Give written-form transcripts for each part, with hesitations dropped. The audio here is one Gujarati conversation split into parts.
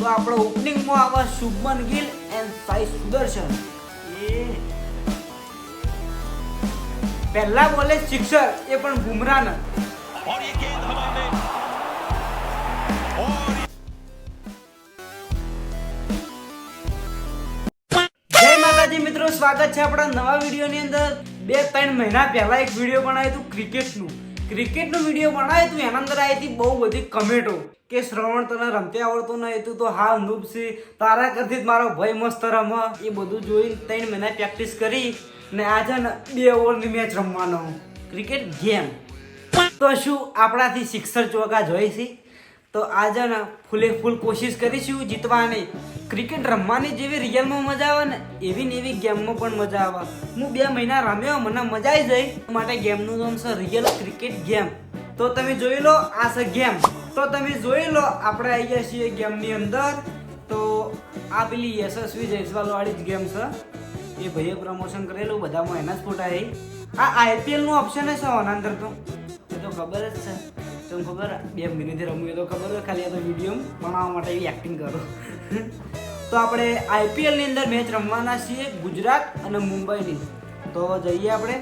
તો આપણો ઓપનિંગમાં આવે શુભમન ગિલ એન્ડ સાઈ સુદર્શન. એ પહેલા બોલે સિક્સર, એ પણ બુમરાહને. और ये गेंद हवा में और જય માતાજી મિત્રો, સ્વાગત છે આપણા નવા વિડીયોની અંદર. 2-3 મહિના પહેલા એક વિડીયો બનાવ્યો હતું ક્રિકેટનો વિડીયો બનાવ્યો હતું. એના અંદર આવી હતી બહુ બધી કમેન્ટો કે શ્રવણ તને રમતે આવડતું નહીં, તું તો હા નૂબ છે, તારા કરતી જ મારો ભાઈ મસ્ત રમે. એ બધું જોઈને 3 મહિના પ્રેક્ટિસ કરી ને આજે ને 2 ઓવરની મેચ રમવાનો ક્રિકેટ ગેમ. તો શું આપણાથી સિક્સર ચોકા જોઈ છે? તો આજે ને ફૂલે ફૂલ કોશિશ કરીશું જીતવાની. ક્રિકેટ રમવાની જેવી રિયલમાં મજા આવે ને એવી ને એવી ગેમમાં પણ મજા આવે. હું 2 મહિના રમ્યો, મને મજા આવી જાય માટે ગેમનું નામ છે રિયલ ક્રિકેટ ગેમ. તો તમે જોઈ લો, આ છે ગેમ. તો તમે જોઈ લો, આપણે આવી ગયા છીએ ગેમની અંદર. તો આ પેલી યશસ્વી જયસ્વાલ વાળી જ ગેમ છે. એ ભાઈએ પ્રમોશન કરેલું, બધામાં એના જ ફોટા છે. આ IPL નું ઓપ્શન છે આના અંદર. તો એ તો ખબર જ છે, તમને ખબર 2 મિનિટથી રમવું એ તો ખબર હોય, ખાલી આ તો વિડીયો બનાવવા માટે એવી એક્ટિંગ કરો. તો આપણે IPL ની અંદર મેચ રમવાના છીએ ગુજરાત અને મુંબઈની. તો જઈએ આપણે.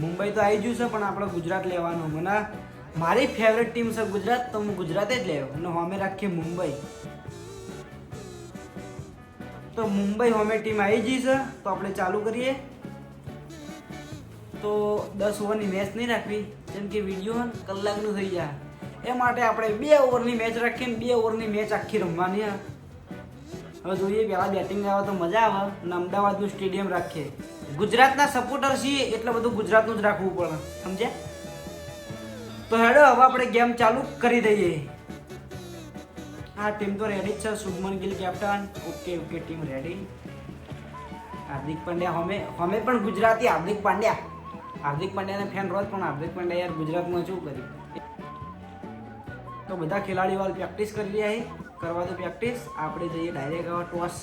મુંબઈ તો આવી ગયું છે પણ આપણે ગુજરાત લેવાનું. મને મારી ફેવરેટ ટીમ છે ગુજરાત, તો હું ગુજરાતે જ લેવો અને હોમે રાખીએ મુંબઈ. તો મુંબઈ હોમે ટીમ આવી ગઈ છે, તો આપણે ચાલુ કરીએ. તો 10 ઓવરની મેચ નહીં રાખવી, જેમ કે વિડીયો કલાકનું થઈ જાય. એ માટે આપણે 2 ઓવરની મેચ રાખીને 2 ઓવરની મેચ આખી રમવાની. હવે જોઈએ, પહેલાં બેટિંગ આવે તો મજા આવે અને અમદાવાદનું સ્ટેડિયમ રાખીએ. ગુજરાતના સપોર્ટર છીએ એટલે બધું ગુજરાતનું જ રાખવું પડે, સમજ્યા? તો હેડો હવે આપણે ગેમ ચાલુ કરી દઈએ. આ ટીમ તો રેડી જ છે. Shubman Gill captain. Okay team ready. Hardik Pandya હોમે પણ ગુજરાતી. હાર્દિક પાંડ્યાના ફેન રોજ, પણ હાર્દિક પંડ્યા યાર ગુજરાતમાં શું કર્યું? તો બધા ખેલાડીઓ વાળ પ્રેક્ટિસ કરી રહ્યા છે. કરવા દો પ્રેક્ટિસ. આપણે જઈએ ડાયરેક્ટ હવે ટોસ.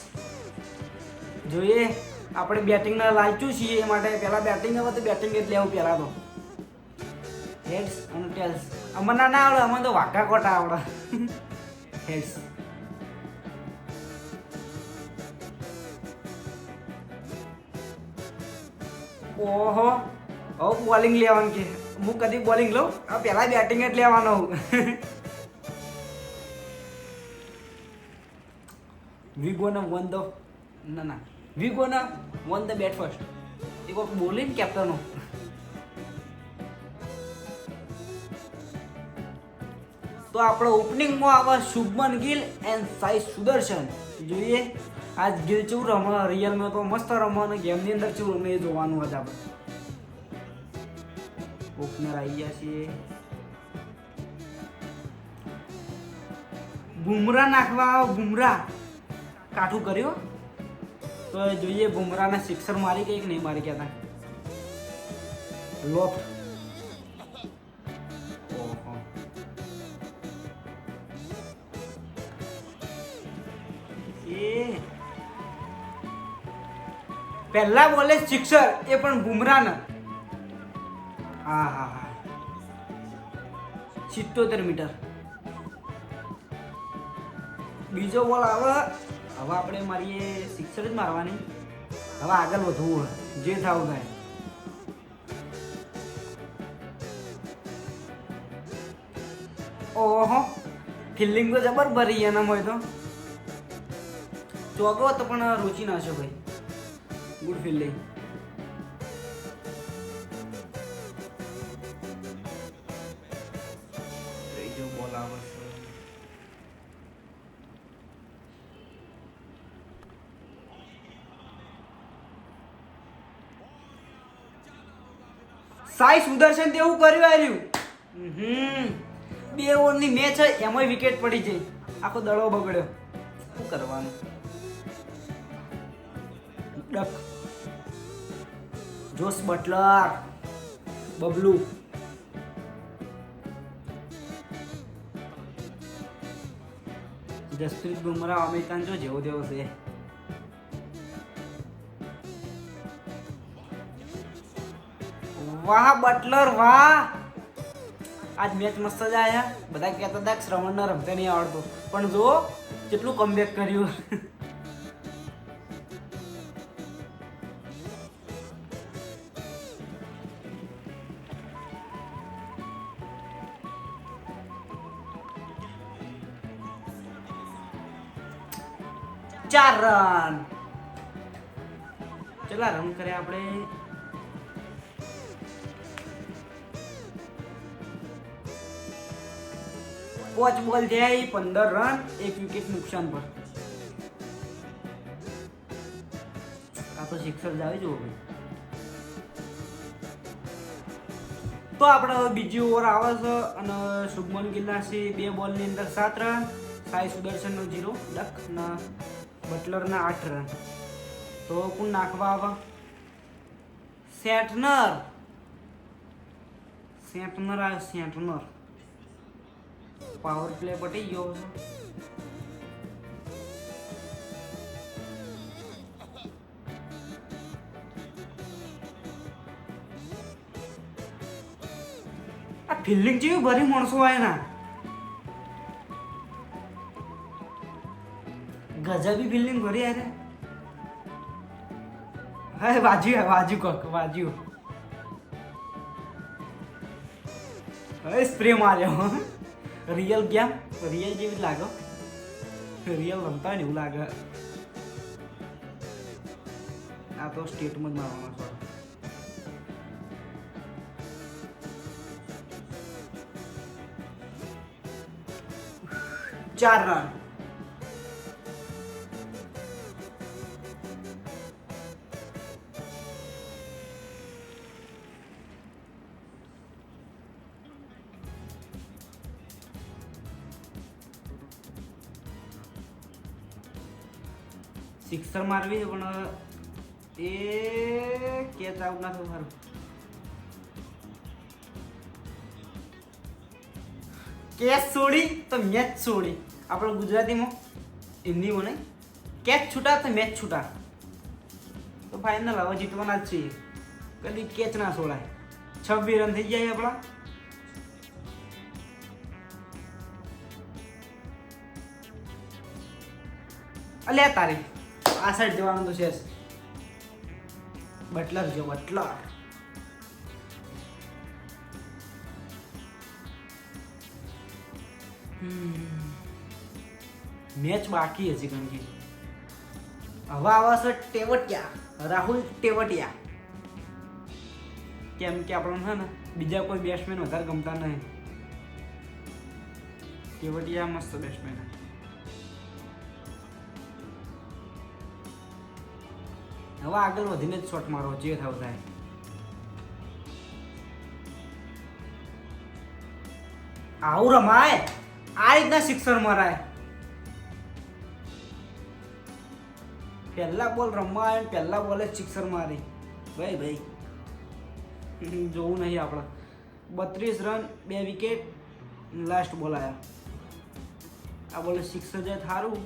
જોઈએ, આપણે બેટિંગના લાલચું છીએ એ માટે પહેલાં બેટિંગ આવે તો બેટિંગ જ લેવું પહેલાં તો. હેડ્સ અને ટેલ્સ અમને ના આવડે, અમને તો વાઘા કોટા આવડે. હેડ્સ. ઓહો, હવે બોલિંગ લેવાનું કે હું કદી બોલિંગ લઉં? હવે પહેલાં બેટિંગ જ લેવાનો. We gonna want the we gonna want the bat first. એ કોઈક બોલિંગ કેપ્ટનો. તો આપણો ઓપનિંગમાં આવે શુભમન ગિલ એન્ડ સાઈ સુદર્શન. જોઈએ આજ ગિલ ચેવું રમે, રિયલમાં તો મસ્ત રમે અને ગેમની અંદર ચેવું રમે એ જોવાનું હતું આપણે. ઓપનર આવી ગયા છીએ. બુમરાહ નાખવા આવો. બુમરાહ કાઠું કર્યું. તો જોઈએ બુમરાહને સિક્સર મારી કે નહીં મારી ગયા હતા. લોફ્ટ. પહેલા બોલે સિક્સર, એ પણ બુમરાહને. હા 77 મીટર. બીજો બોલ આવે. હવે આપણે મારીએ સિક્સર જ મારવાની. હવે આગળ વધવું હોય, જે થવું થાય. ઓહો, ફિલ્ડિંગ તો જબર ભરી એના હોય તો. ચોગો તો પણ રૂચી ના છે ભાઈ. Good fielding. ત્રીજો બોલ આવે છે. સાઈ સુદર્શન તેવું કર્યું આવ્યું. 2 ઓવરની મેચ છે, એમાંય વિકેટ પડી જાય. આખો દડો બગડ્યો. શું કરવાનું? Duck. Jos Buttler. Bablu. Jasprit Bumrah American જો જેવો તેવો છે. વાહ બટલર વાહ. આજ મેચ મસ્ત જ આયા. બધા કહેતા હતા કે શ્રવણને રમતા નહીં આવડતું, પણ જુઓ કેટલું કમબેક કર્યું. ચાર રન. કેટલા રન કર્યા આપણે? પાંચ બોલ થયા, 15 રન, 1 વિકેટ નુકસાન પર. આ તો સિક્સર જ આવી જુઓ ભાઈ. તો આપણે હવે બીજી ઓવર આવે છે અને શુભમન ગિલના છે 2 બોલની અંદર 7 રન, સાઈ સુદર્શનનો 0 ડક ના બટલરના 8 રન. તો કોણ નાખવા આવે? સેટનર આવે. સેટનર પાવર પ્લે પટી ગયો છે. આ ફિલ્ડિંગ જેવી ભરી માણસો આવે ના, ગજબી ફિલ્ડિંગ ભરી આવે. હા વાજુ કોક વાજુ. હવે સ્પ્રે માર્યો. રિયલ ગેમ, રિયલ જેવી લાગે. રિયલ રમતા હોય ને એવું લાગે. આ તો સ્ટેટમાં જ મારવાનો છે. ચાર રન. સિક્સર મારવી છે પણ એ કેચ આઉટ ના થયું. સારું કેચ છોડી તો મેચ છોડી. આપણે ગુજરાતીમાં હિન્દીમાં નહીં, કેચ છૂટા તો મેચ છૂટા. તો ફાઇનલ હવે જીતવાના જ છીએ. કદી કેચ ના છોડાય. 26 રન થઈ જાય આપણા. અલ્યા તારી આ સાઈડ જવાનું તો છે. બટલર જો બટલર. મેચ બાકી હજી ગણકી. હવે આવા છે ટેવટિયા, રાહુલ ટેવટિયા. કેમ કે આપણને છે ને બીજા કોઈ બેટ્સમેન વધારે ગમતા નહીં. ટેવટિયા મસ્ત બેટ્સમેન. હવે આગળ વધીને જ શોટ મારો જે થાવ થાય. આવું રમાય, આ રીતના સિક્સર મરાય. પહેલા બોલ રમવા આવે, પહેલા બોલે સિક્સર મારી. ભાઈ જોવું નહીં આપણે. 32 રન, 2 વિકેટ, લાસ્ટ બોલ આવ્યા. આ બોલે સિક્સર જાય થારું.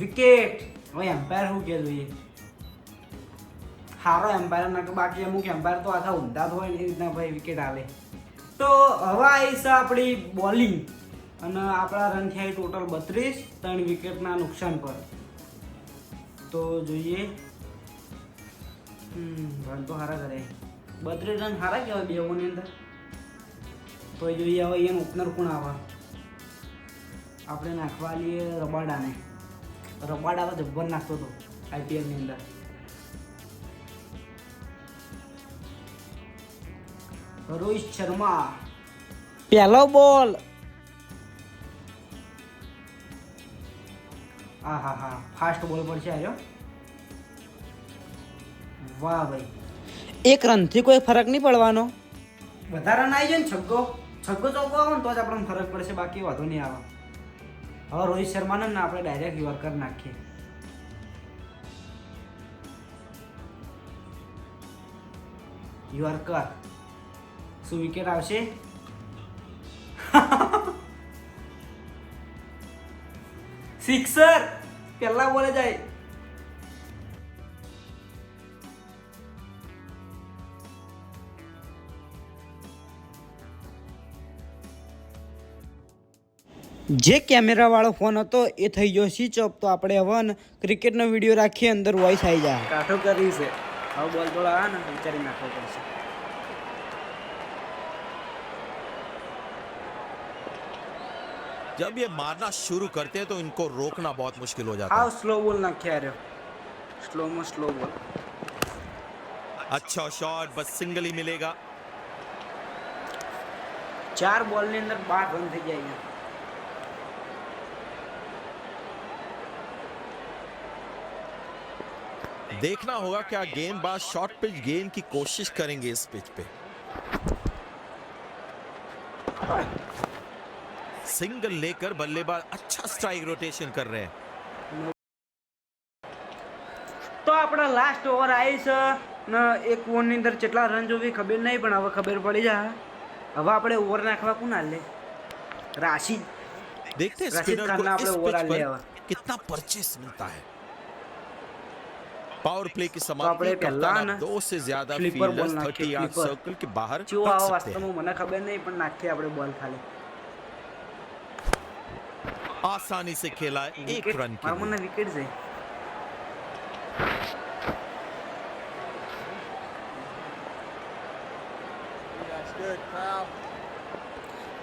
વિકેટ. હવે એમ્પાયર શું કે જોઈએ? સારો એમ્પાયર ના કે બાકી અમુક એમ્પાયર તો આખા ઊંધા હોય ને એ રીતના ભાઈ વિકેટ આલે. તો હવે આવી છે આપણી બોલિંગ અને આપણા રન થયા ટોટલ 32, 3 વિકેટના નુકસાન પર. તો જોઈએ. રન તો સારા કરે. 32 રન સારા કહેવાય 2 ઓવરની અંદર. તો જોઈએ હવે અહીંયા ઓપનર કોણ આવે. આપણે નાખવા લઈએ રબાડાને. રબાડા તો જબ્બર નાખતો હતો IPLની અંદર. રોહિત શર્મા પહેલો બોલ. હા ફાસ્ટ બોલ પર છે આવ્યો. વાહ ભાઈ, 1 રનથી કોઈ ફરક નહીં પડવાનો. વધારે રન આવી જાય ને છગ્ગો ચોગ્ગો આવે ને તો જ આપણને ફરક પડશે, બાકી વાંધો નહીં આવે. હવે રોહિત શર્માને ને આપણે ડાયરેક્ટ યોર્કર નાખીએ. યોર્કર. શું વિકેટ આવશે? સિક્સર. પહેલા બોલે જાય. જે કેમેરાવાળો ફોન હતો એ થઈ ગયો સ્વિચ ઓફ. તો આપણે હવે ને ક્રિકેટનો વિડીયો રાખીએ, અંદર વોઇસ આવી જાય. કાઠો કરી છે હવે બોલ થોડો આવે ને વિચારી નાખવો પડશે. जब ये मारना शुरू करते हैं तो इनको रोकना बहुत मुश्किल हो जाता हाउ है. स्लो बोल नाख्या રહ્યો. સ્લોમાં સ્લો બોલ. अच्छा शॉट, बस सिंगल ही मिलेगा. 4 બોલની અંદર 12 રન થઈ જાય. देखना होगा क्या गेंदबाज शॉर्ट पिच गेंद की कोशिश करेंगे इस पिच पे. सिंगल लेकर बल्लेबाज अच्छा स्ट्राइक रोटेशन कर रहे हैं. તો આપણા લાસ્ટ ઓવર આવી છે ને એક ઓવરની અંદર કેટલા રન જોવી ખબર નહીં, પણ હવે ખબર પડી જાય. હવે આપણે ઓવર નાખવા કોણ હાલે? રાશિદ. देखते हैं राशिद स्पिनर खान को ने इस अपने पिच ओवर डाले पर हवा। कितना परचेस मिलता है. पावर प्ले की આપણે समाप्ति પહેલા कप्तान ને अब 2 से ज्यादा સ્લીપર બોલ फील्डर्स નાખીએ, 30 यार्ड સ્લીપર. सर्कल के बाहर જો रख આ सकते हैं. વાસ્તવમાં મને ખબર નહીં, પણ નાખીએ આપણે બોલ ખાલી. आसानी से खेला है 1 रन के મારા लिए. મને વિકેટ છે.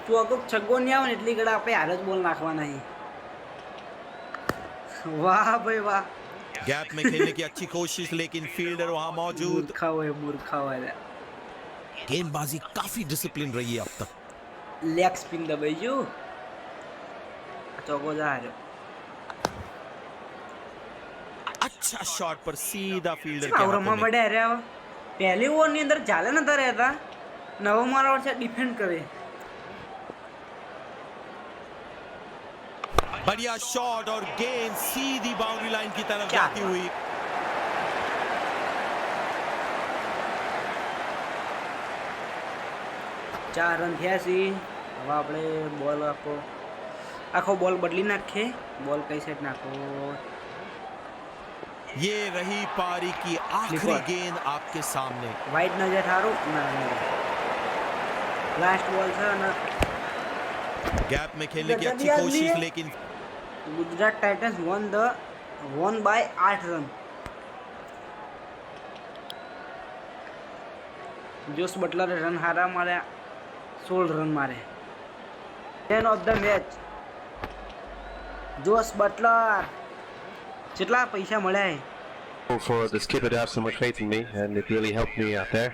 તું અગર છગ્ગો નહીં આવે ને એટલી ઘડા આપણે હાર જ બોલ નાખવાના છે. વાહ ભાઈ વાહ. गैप में खेलने की अच्छी कोशिश, लेकिन फील्डर वहां मौजूद. મૂર્ખા હોય. गेंदबाजी काफी डिसिप्लिन रही है अब तक. લેગ સ્પિન દબાઈ ગયું. ચોકો જા હાર્યો. अच्छा शॉट पर सीधा फील्डर के આવરમાં हाथों में. પડ્યા રહ્યા. પહેલી ઓવરની અંદર ચાલે નતા રહેતા, નવો મારા વર્ષે ડિફેન્ડ કરે. बढ़िया शॉट और गेंद सीधी बाउंड्री लाइन की तरफ क्या? जाती हुई. ચાર રન થયા છે. હવે આપણે બોલ આખો બોલ બદલી નાખીએ. બોલ કઈ સાઈડ નાખો? ये रही पारी की आखिरी स्लीपर. गेंद आपके सामने. વાઇડ નજર થારું લાસ્ટ બોલ છે અને गैप में खेलने की अच्छी गजब कोशिश, यार लेकिन Gujarat Titans won by 8 run. Jos બટલરે રન હારા માર્યા, 16 રન મારે. Man of the match Jos Buttler. કેટલા પૈસા મળ્યા? For the skipper to have so much faith in me, and it really helped me out there.